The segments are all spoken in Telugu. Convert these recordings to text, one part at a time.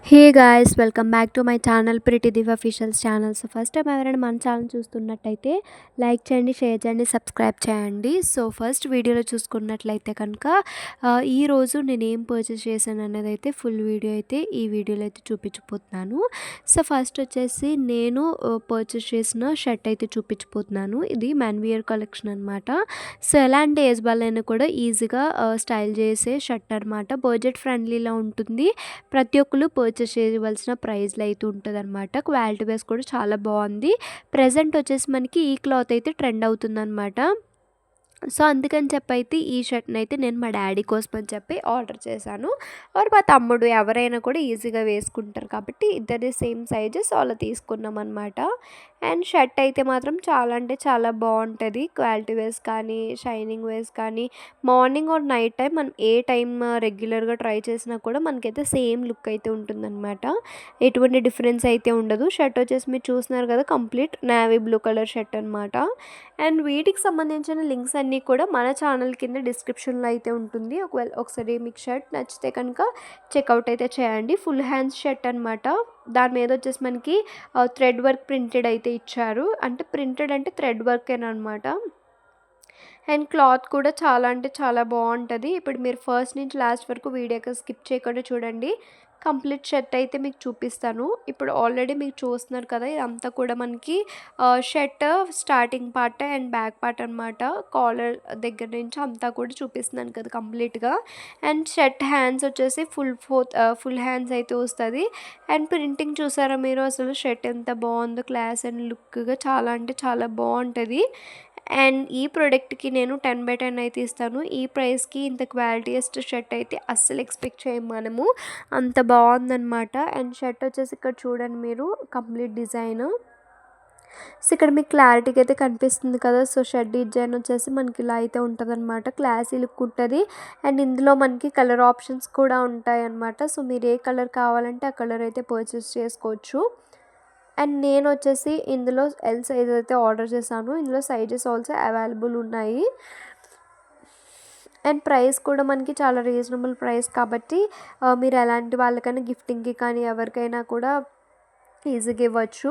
Hey guys, welcome back to my channel pretty దివ్ official channel. So first time ఎవరైనా మన ఛానల్ చూస్తున్నట్టయితే లైక్ చేయండి, షేర్ చేయండి, సబ్స్క్రైబ్ చేయండి. సో ఫస్ట్ వీడియోలో చూసుకున్నట్లయితే కనుక ఈరోజు నేను ఏం పర్చేస్ చేశాను అనేది అయితే ఫుల్ వీడియో అయితే ఈ వీడియోలో అయితే చూపించబోతున్నాను. సో ఫస్ట్ వచ్చేసి నేను పర్చేస్ చేసిన షర్ట్ అయితే చూపించబోతున్నాను. ఇది మెన్ వియర్ కలెక్షన్ అనమాట. సో ఎలాంటి ఏజ్ వాళ్ళైనా కూడా ఈజీగా స్టైల్ చేసే షర్ట్ అనమాట. బడ్జెట్ ఫ్రెండ్లీలో ఉంటుంది. ప్రతి ఒక్కరు పర్చేస్ చేయవలసిన ప్రైస్లో అయితే ఉంటుంది అనమాట. క్వాలిటీ వైస్ కూడా చాలా బాగుంది. ప్రజెంట్ వచ్చేసి మనకి ఈ క్లాత్ అయితే ట్రెండ్ అవుతుందన్నమాట. సో అందుకని చెప్పి అయితే ఈ షర్ట్ని అయితే నేను మా డాడీ కోసం అని చెప్పి ఆర్డర్ చేశాను. ఆర్ మా తమ్ముడు ఎవరైనా కూడా ఈజీగా వేసుకుంటారు కాబట్టి ఇద్దరి సేమ్ సైజెస్ అలా తీసుకున్నాం అనమాట. అండ్ షర్ట్ అయితే మాత్రం చాలా అంటే చాలా బాగుంటుంది. క్వాలిటీ వైస్ కానీ షైనింగ్ వైస్ కానీ మార్నింగ్ ఆర్ నైట్ టైం మనం ఏ టైం రెగ్యులర్గా ట్రై చేసినా కూడా మనకైతే సేమ్ లుక్ అయితే ఉంటుందన్నమాట. ఎటువంటి డిఫరెన్స్ అయితే ఉండదు. షర్ట్ వచ్చేసి మీరు చూస్తున్నారు కదా, complete navy blue colour shirt అనమాట. అండ్ వీటికి సంబంధించిన లింక్స్ అన్నీ కూడా మన ఛానల్ కింద డిస్క్రిప్షన్లో అయితే ఉంటుంది. ఒకసారి మీకు షర్ట్ నచ్చితే కనుక చెక్అవుట్ అయితే చేయండి. ఫుల్ హ్యాండ్స్ షర్ట్ అనమాట. దాని మీద వచ్చేసి మనకి థ్రెడ్ వర్క్ ప్రింటెడ్ అయితే ఇచ్చారు. అంటే ప్రింటెడ్ అంటే థ్రెడ్ వర్కేనమాట. అండ్ క్లాత్ కూడా చాలా అంటే చాలా బాగుంటుంది. ఇప్పుడు మీరు ఫస్ట్ నుంచి లాస్ట్ వరకు వీడియోకి స్కిప్ చేయకుండా చూడండి. కంప్లీట్ షర్ట్ అయితే మీకు చూపిస్తాను. ఇప్పుడు ఆల్రెడీ మీకు చూస్తున్నారు కదా, ఇదంతా కూడా మనకి shirt starting part and back part అనమాట. కాలర్ దగ్గర నుంచి అంతా కూడా చూపిస్తున్నాను కదా కంప్లీట్గా. అండ్ షర్ట్ హ్యాండ్స్ వచ్చేసి ఫుల్ హ్యాండ్స్ అయితే వస్తుంది. అండ్ ప్రింటింగ్ చూసారా మీరు, అసలు షర్ట్ ఎంత బాగుందో, క్లాస్ అండ్ లుక్గా చాలా అంటే చాలా బాగుంటుంది. అండ్ ఈ ప్రోడక్ట్కి నేను 10/10 అయితే ఇస్తాను. ఈ ప్రైస్కి ఇంత క్వాలిటీయెస్ట్ షర్ట్ అయితే అస్సలు ఎక్స్పెక్ట్ చేయము మనము. అంత బాగుందన్నమాట. అండ్ షర్ట్ వచ్చేసి ఇక్కడ చూడండి మీరు, కంప్లీట్ డిజైన్. సో ఇక్కడ మీకు క్లారిటీగా అయితే కనిపిస్తుంది కదా. సో షర్ట్ డిజైన్ వచ్చేసి మనకి ఇలా అయితే ఉంటుంది అనమాట. క్లాసీ లుక్ ఉంటుంది. అండ్ ఇందులో మనకి కలర్ ఆప్షన్స్ కూడా ఉంటాయి అన్నమాట. సో మీరు ఏ కలర్ కావాలంటే ఆ కలర్ అయితే పర్చేస్ చేసుకోవచ్చు. అండ్ నేను వచ్చేసి ఇందులో ఎల్ సైజ్ అయితే ఆర్డర్ చేశాను. ఇందులో సైజెస్ ఆల్సో అవైలబుల్ ఉన్నాయి. అండ్ ప్రైస్ కూడా మనకి చాలా రీజనబుల్ ప్రైస్ కాబట్టి మీరు ఎలాంటి వాళ్ళకైనా గిఫ్టింగ్కి కానీ ఎవరికైనా కూడా ఈజీగా ఇవ్వచ్చు.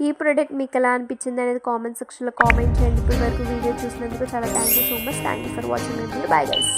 ఈ ప్రోడక్ట్ మీకు ఎలా అనిపించింది అనేది కామెంట్ సెక్షన్లో కామెంట్ చేయండి. ఇప్పటి వరకు వీడియో చూసినందుకు చాలా thank you so much. Thank you for watching. Bye guys.